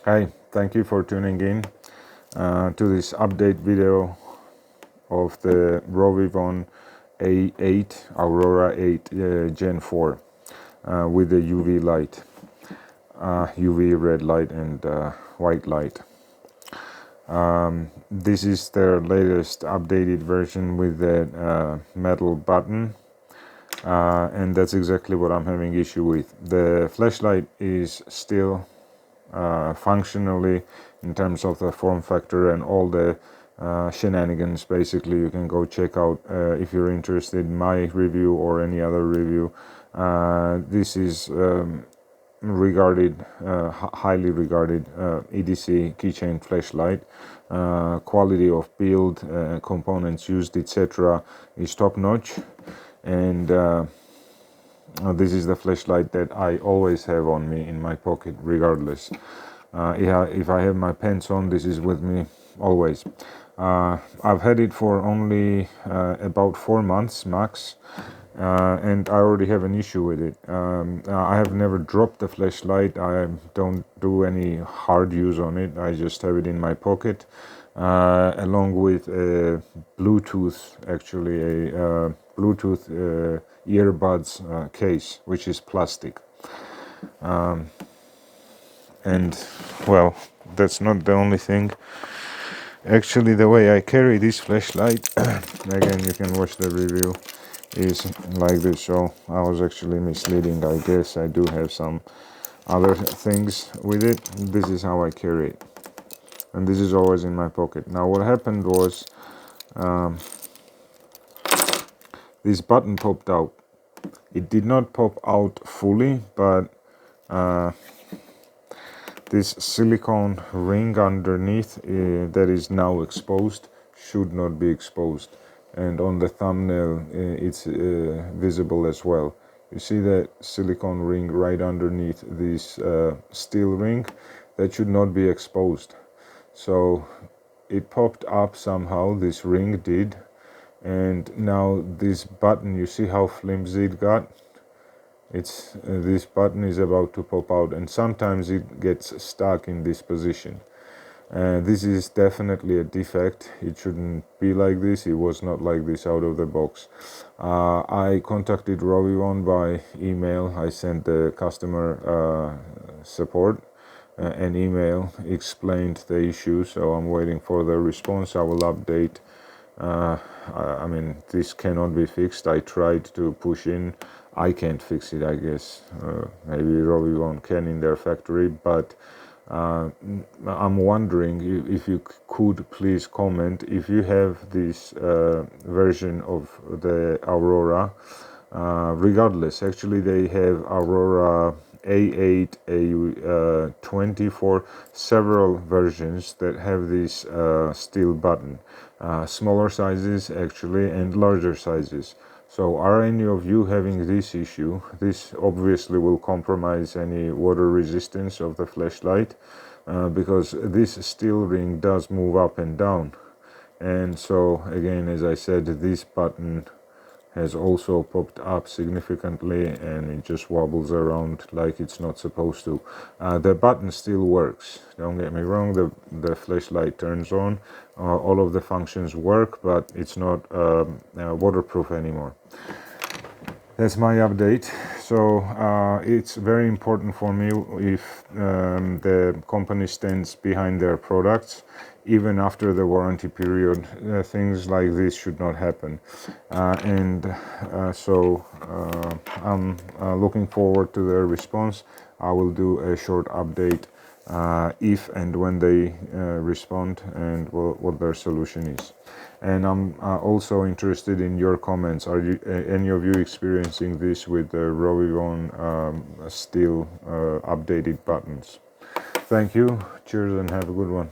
Hi, thank you for tuning in to this update video of the Rovyvon A8 Aurora 8 Gen 4 with the UV light, UV red light and white light. This is their latest updated version with the metal button, and that's exactly what I'm having issue with. The flashlight is still functionally, in terms of the form factor and all the shenanigans. Basically, you can go check out if you're interested in my review or any other review. This is highly regarded EDC keychain flashlight. Quality of build, components used, etc. is top notch, and this is the flashlight that I always have on me in my pocket, regardless. If I have my pants on, this is with me always. I've had it for only about 4 months max, and I already have an issue with it. I have never dropped the flashlight. I don't do any hard use on it. I just have it in my pocket, along with a Bluetooth, actually a Bluetooth earbuds case, which is plastic. And well, that's not the only thing. Actually, the way I carry this flashlight, again, you can watch the review, is like this. So I was actually misleading, I guess. I do have some other things with it. This is how I carry it, and this is always in my pocket. Now what happened was, this button popped out. It did not pop out fully, but this silicone ring underneath that is now exposed should not be exposed, and on the thumbnail it's visible as well. You see that silicone ring right underneath this steel ring? That should not be exposed. So it popped up somehow, this ring did, and now this button, you see how flimsy it got? It's this button is about to pop out, and sometimes it gets stuck in this position. This is definitely a defect. It shouldn't be like this. It was not like this out of the box. I contacted Rovyvon by email. I sent the customer support an email, explained the issue, so I'm waiting for the response. I will update. I mean, this cannot be fixed. I tried to push in. I can't fix it, I guess. Maybe Rovyvon can in their factory, but I'm wondering if you could please comment if you have this version of the Aurora. Regardless, actually they have Aurora A8, A24, several versions that have this steel button. Smaller sizes actually, and larger sizes. So are any of you having this issue? This obviously will compromise any water resistance of the flashlight, because this steel ring does move up and down. And so again, as I said, this button has also popped up significantly, and it just wobbles around like it's not supposed to. The button still works, don't get me wrong. The flashlight turns on, all of the functions work, but it's not waterproof anymore. That's my update. So it's very important for me if the company stands behind their products even after the warranty period. Things like this should not happen, so I'm looking forward to their response. I will do a short update if and when they respond, and what their solution is. And I'm also interested in your comments. Are you any of you experiencing this with the Rovyvon steel updated buttons? Thank you, cheers, and have a good one.